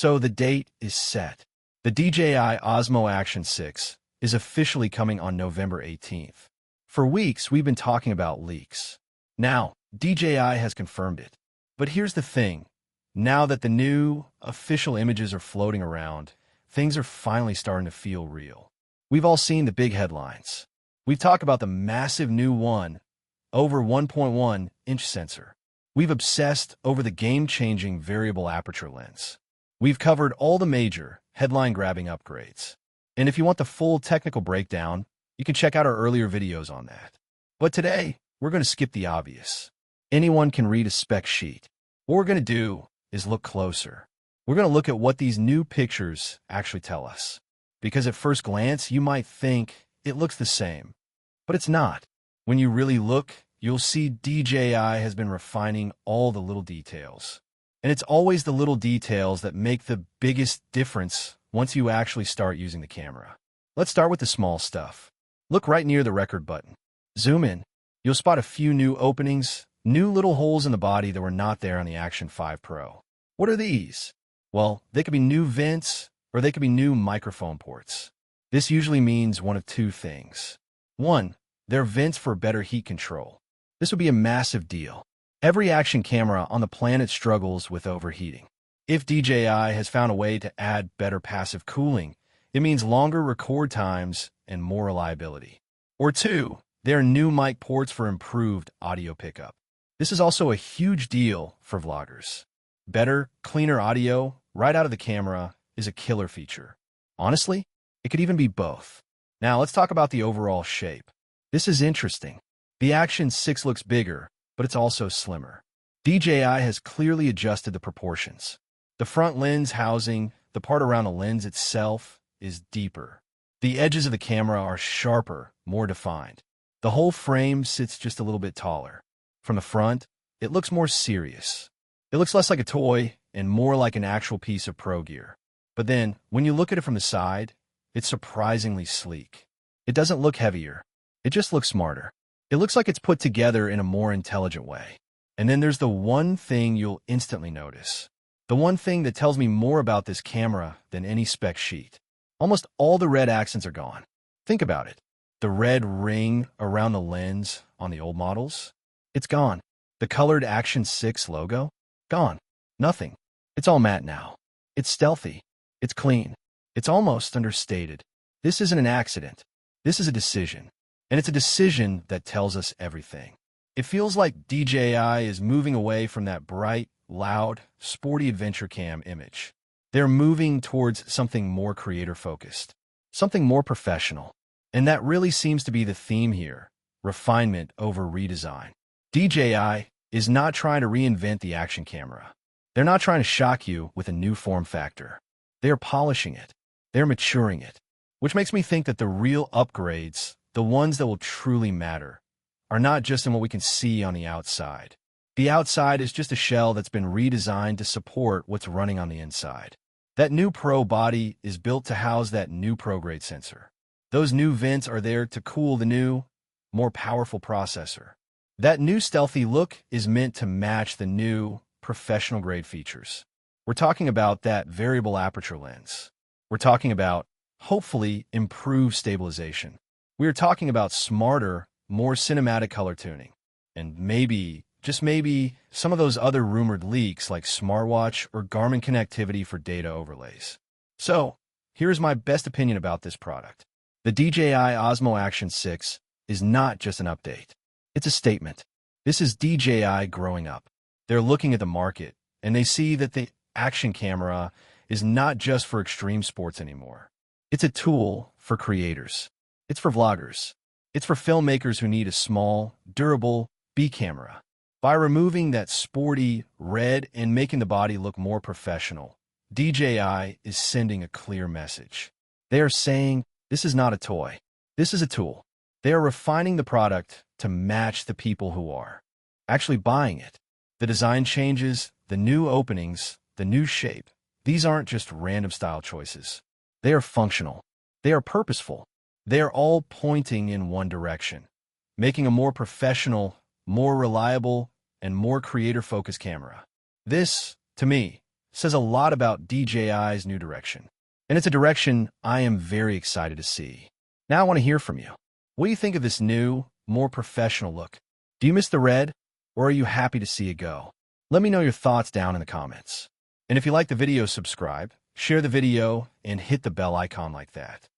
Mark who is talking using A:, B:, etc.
A: So the date is set. The DJI Osmo Action 6 is officially coming on November 18th. For weeks, we've been talking about leaks. Now, DJI has confirmed it. But here's the thing. Now that the new, official images are floating around, things are finally starting to feel real. We've all seen the big headlines. We've talked about the massive new over 1.1-inch sensor. We've obsessed over the game-changing variable aperture lens. We've covered all the major, headline-grabbing upgrades. And if you want the full technical breakdown, you can check out our earlier videos on that. But today, we're going to skip the obvious. Anyone can read a spec sheet. What we're going to do is look closer. We're going to look at what these new pictures actually tell us. Because at first glance, you might think it looks the same. But it's not. When you really look, you'll see DJI has been refining all the little details. And it's always the little details that make the biggest difference once you actually start using the camera. Let's start with the small stuff. Look right near the record button. Zoom in. You'll spot a few new openings, new little holes in the body that were not there on the Action 5 Pro. What are these? Well, they could be new vents, or they could be new microphone ports. This usually means one of two things. One, they're vents for better heat control. This would be a massive deal. Every action camera on the planet struggles with overheating. If DJI has found a way to add better passive cooling, it means longer record times and more reliability. Or two, there are new mic ports for improved audio pickup. This is also a huge deal for vloggers. Better, cleaner audio right out of the camera is a killer feature. Honestly, it could even be both. Now let's talk about the overall shape. This is interesting. The Action 6 looks bigger, but it's also slimmer. DJI has clearly adjusted the proportions. The front lens housing, the part around the lens itself, is deeper. The edges of the camera are sharper, more defined. The whole frame sits just a little bit taller. From the front, it looks more serious. It looks less like a toy and more like an actual piece of pro gear. But then, when you look at it from the side, it's surprisingly sleek. It doesn't look heavier. It just looks smarter. It looks like it's put together in a more intelligent way. And then there's the one thing you'll instantly notice. The one thing that tells me more about this camera than any spec sheet. Almost all the red accents are gone. Think about it. The red ring around the lens on the old models, it's gone. The colored Action 6 logo, gone. Nothing. It's all matte now. It's stealthy. It's clean. It's almost understated. This isn't an accident. This is a decision. And it's a decision that tells us everything. It feels like DJI is moving away from that bright, loud, sporty adventure cam image. They're moving towards something more creator-focused, something more professional. And that really seems to be the theme here, refinement over redesign. DJI is not trying to reinvent the action camera. They're not trying to shock you with a new form factor. They're polishing it. They're maturing it. Which makes me think that the real upgrades, the ones that will truly matter, are not just in what we can see on the outside. The outside is just a shell that's been redesigned to support what's running on the inside. That new Pro body is built to house that new Pro-grade sensor. Those new vents are there to cool the new, more powerful processor. That new stealthy look is meant to match the new, professional-grade features. We're talking about that variable aperture lens. We're talking about, hopefully, improved stabilization. We're talking about smarter, more cinematic color tuning. And maybe, just maybe, some of those other rumored leaks like smartwatch or Garmin connectivity for data overlays. So, here's my best opinion about this product. The DJI Osmo Action 6 is not just an update. It's a statement. This is DJI growing up. They're looking at the market, and they see that the action camera is not just for extreme sports anymore. It's a tool for creators. It's for vloggers. It's for filmmakers who need a small, durable B camera. By removing that sporty red and making the body look more professional, DJI is sending a clear message. They are saying, this is not a toy. This is a tool. They are refining the product to match the people who are actually buying it. The design changes, the new openings, the new shape. These aren't just random style choices. They are functional. They are purposeful. They are all pointing in one direction, making a more professional, more reliable, and more creator-focused camera. This, to me, says a lot about DJI's new direction. And it's a direction I am very excited to see. Now I want to hear from you. What do you think of this new, more professional look? Do you miss the red, or are you happy to see it go? Let me know your thoughts down in the comments. And if you like the video, subscribe, share the video, and hit the bell icon like that.